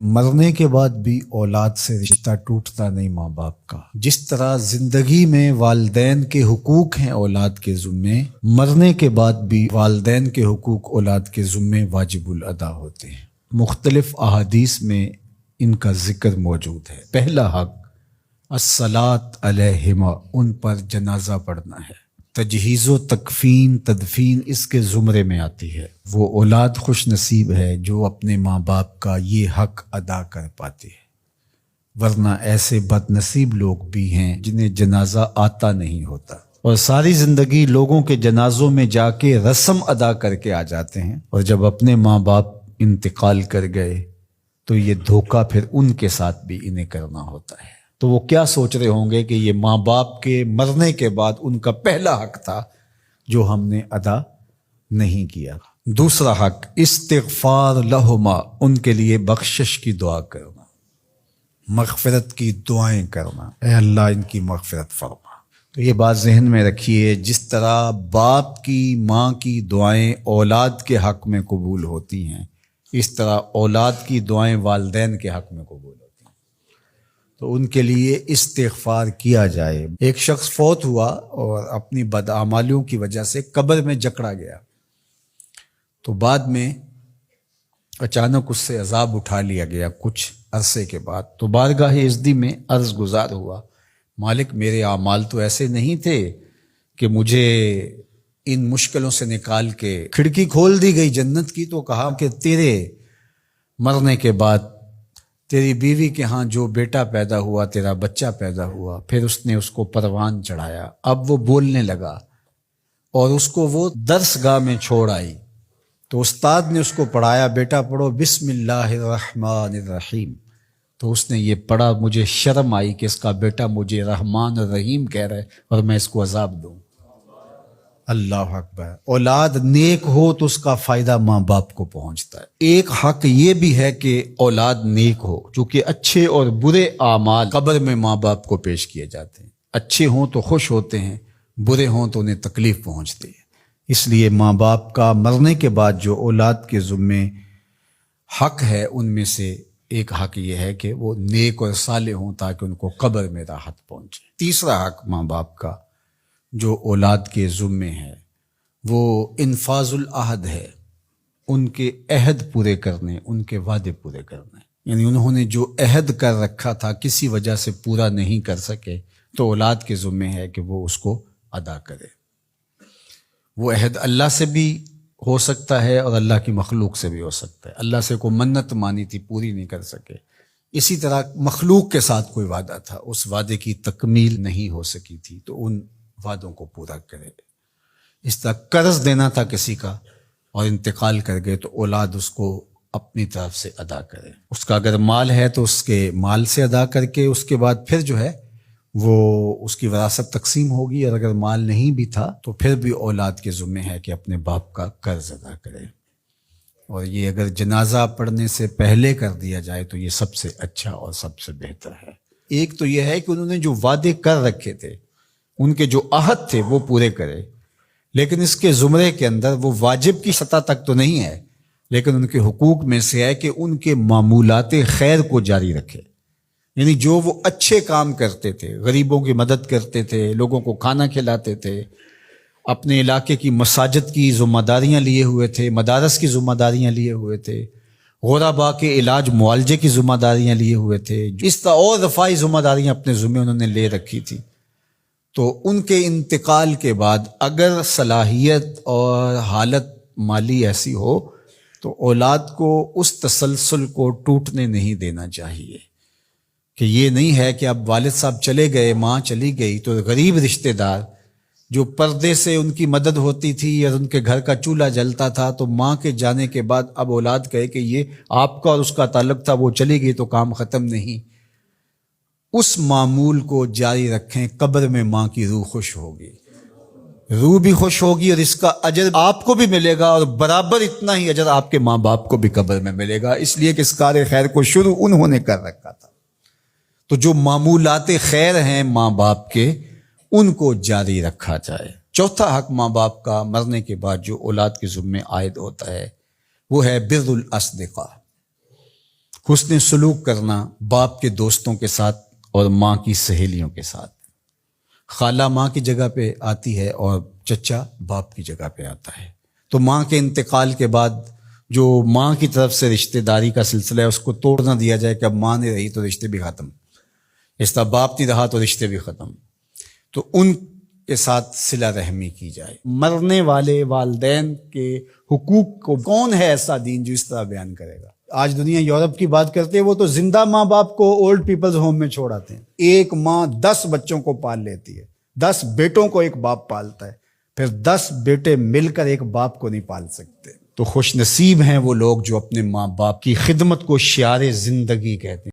مرنے کے بعد بھی اولاد سے رشتہ ٹوٹتا نہیں ماں باپ کا۔ جس طرح زندگی میں والدین کے حقوق ہیں اولاد کے ذمے، مرنے کے بعد بھی والدین کے حقوق اولاد کے ذمے واجب الادا ہوتے ہیں۔ مختلف احادیث میں ان کا ذکر موجود ہے۔ پہلا حق الصلاۃ علیہما، ان پر جنازہ پڑھنا ہے۔ تجہیز و تکفین تدفین اس کے زمرے میں آتی ہے۔ وہ اولاد خوش نصیب ہے جو اپنے ماں باپ کا یہ حق ادا کر پاتی ہے، ورنہ ایسے بد نصیب لوگ بھی ہیں جنہیں جنازہ آتا نہیں ہوتا اور ساری زندگی لوگوں کے جنازوں میں جا کے رسم ادا کر کے آ جاتے ہیں، اور جب اپنے ماں باپ انتقال کر گئے تو یہ دھوکہ پھر ان کے ساتھ بھی انہیں کرنا ہوتا ہے۔ تو وہ کیا سوچ رہے ہوں گے کہ یہ ماں باپ کے مرنے کے بعد ان کا پہلا حق تھا جو ہم نے ادا نہیں کیا۔ دوسرا حق استغفار لہما، ان کے لیے بخشش کی دعا کرنا، مغفرت کی دعائیں کرنا، اے اللہ ان کی مغفرت فرما۔ تو یہ بات ذہن میں رکھیے، جس طرح باپ کی ماں کی دعائیں اولاد کے حق میں قبول ہوتی ہیں، اس طرح اولاد کی دعائیں والدین کے حق میں قبول ہوتی ہیں۔ تو ان کے لیے استغفار کیا جائے۔ ایک شخص فوت ہوا اور اپنی بدعمالیوں کی وجہ سے قبر میں جکڑا گیا، تو بعد میں اچانک اس سے عذاب اٹھا لیا گیا کچھ عرصے کے بعد۔ تو بارگاہ عزدی میں عرض گزار ہوا، مالک میرے اعمال تو ایسے نہیں تھے کہ مجھے ان مشکلوں سے نکال کے کھڑکی کھول دی گئی جنت کی، تو کہا کہ تیرے مرنے کے بعد تیری بیوی کے ہاں جو بیٹا پیدا ہوا، تیرا بچہ پیدا ہوا، پھر اس نے اس کو پروان چڑھایا، اب وہ بولنے لگا اور اس کو وہ درس گاہ میں چھوڑ آئی، تو استاد نے اس کو پڑھایا، بیٹا پڑھو بسم اللہ الرحمن الرحیم، تو اس نے یہ پڑھا، مجھے شرم آئی کہ اس کا بیٹا مجھے رحمان الرحیم کہہ رہا ہے اور میں اس کو عذاب دوں۔ اللہ اکبر۔ اولاد نیک ہو تو اس کا فائدہ ماں باپ کو پہنچتا ہے۔ ایک حق یہ بھی ہے کہ اولاد نیک ہو، چونکہ اچھے اور برے اعمال قبر میں ماں باپ کو پیش کیے جاتے ہیں۔ اچھے ہوں تو خوش ہوتے ہیں، برے ہوں تو انہیں تکلیف پہنچتی ہے۔ اس لیے ماں باپ کا مرنے کے بعد جو اولاد کے ذمے حق ہے، ان میں سے ایک حق یہ ہے کہ وہ نیک اور صالح ہوں تاکہ ان کو قبر میں راحت پہنچے۔ تیسرا حق ماں باپ کا جو اولاد کے ذمے ہے وہ انفاذ العہد ہے، ان کے عہد پورے کرنے، ان کے وعدے پورے کرنے۔ یعنی انہوں نے جو عہد کر رکھا تھا کسی وجہ سے پورا نہیں کر سکے، تو اولاد کے ذمے ہے کہ وہ اس کو ادا کرے۔ وہ عہد اللہ سے بھی ہو سکتا ہے اور اللہ کی مخلوق سے بھی ہو سکتا ہے۔ اللہ سے کوئی منت مانی تھی، پوری نہیں کر سکے، اسی طرح مخلوق کے ساتھ کوئی وعدہ تھا، اس وعدے کی تکمیل نہیں ہو سکی تھی، تو ان وعدوں کو پورا کرے۔ اس طرح قرض دینا تھا کسی کا اور انتقال کر گئے، تو اولاد اس کو اپنی طرف سے ادا کرے۔ اس کا اگر مال ہے تو اس کے مال سے ادا کر کے اس کے بعد پھر جو ہے وہ اس کی وراثت تقسیم ہوگی، اور اگر مال نہیں بھی تھا تو پھر بھی اولاد کے ذمہ ہے کہ اپنے باپ کا قرض ادا کرے، اور یہ اگر جنازہ پڑھنے سے پہلے کر دیا جائے تو یہ سب سے اچھا اور سب سے بہتر ہے۔ ایک تو یہ ہے کہ انہوں نے جو وعدے کر رکھے تھے، ان کے جو عہد تھے وہ پورے کرے، لیکن اس کے زمرے کے اندر وہ واجب کی سطح تک تو نہیں ہے، لیکن ان کے حقوق میں سے ہے کہ ان کے معمولات خیر کو جاری رکھے۔ یعنی جو وہ اچھے کام کرتے تھے، غریبوں کی مدد کرتے تھے، لوگوں کو کھانا کھلاتے تھے، اپنے علاقے کی مساجد کی ذمہ داریاں لیے ہوئے تھے، مدارس کی ذمہ داریاں لیے ہوئے تھے، غرباء کے علاج معالجے کی ذمہ داریاں لیے ہوئے تھے، اس طرح اور رفاعی ذمہ داریاں اپنے ذمہ انہوں نے لے رکھی تھی، تو ان کے انتقال کے بعد اگر صلاحیت اور حالت مالی ایسی ہو تو اولاد کو اس تسلسل کو ٹوٹنے نہیں دینا چاہیے، کہ یہ نہیں ہے کہ اب والد صاحب چلے گئے، ماں چلی گئی، تو غریب رشتہ دار جو پردے سے ان کی مدد ہوتی تھی یا ان کے گھر کا چولہا جلتا تھا، تو ماں کے جانے کے بعد اب اولاد کہے کہ یہ آپ کا اور اس کا تعلق تھا، وہ چلی گئی تو کام ختم نہیں۔ اس معمول کو جاری رکھیں، قبر میں ماں کی روح خوش ہوگی، روح بھی خوش ہوگی، اور اس کا اجر آپ کو بھی ملے گا، اور برابر اتنا ہی اجر آپ کے ماں باپ کو بھی قبر میں ملے گا، اس لیے کہ اس کار خیر کو شروع انہوں نے کر رکھا تھا۔ تو جو معمولات خیر ہیں ماں باپ کے، ان کو جاری رکھا جائے۔ چوتھا حق ماں باپ کا مرنے کے بعد جو اولاد کے ذمے عائد ہوتا ہے وہ ہے بر الاصدقاء، حسن سلوک کرنا باپ کے دوستوں کے ساتھ اور ماں کی سہیلیوں کے ساتھ. خالہ ماں کی جگہ پہ آتی ہے اور چچا باپ کی جگہ پہ آتا ہے. تو ماں کے انتقال کے بعد جو ماں کی طرف سے رشتہ داری کا سلسلہ ہے اس کو توڑ نہ دیا جائے کہ اب ماں نہیں رہی تو رشتے بھی ختم، اس طرح باپ نہیں رہا تو رشتے بھی ختم. تو ان کے ساتھ صلہ رحمی کی جائے. مرنے والے والدین کے حقوق کو کون ہے ایسا دین جو اس طرح بیان کرے گا؟ آج دنیا یورپ کی بات کرتے ہیں، وہ تو زندہ ماں باپ کو اولڈ پیپلز ہوم میں چھوڑ آتے ہیں. ایک ماں 10 بچوں کو پال لیتی ہے، 10 بیٹوں کو ایک باپ پالتا ہے، پھر 10 بیٹے مل کر ایک باپ کو نہیں پال سکتے. تو خوش نصیب ہیں وہ لوگ جو اپنے ماں باپ کی خدمت کو شعار زندگی کہتے ہیں.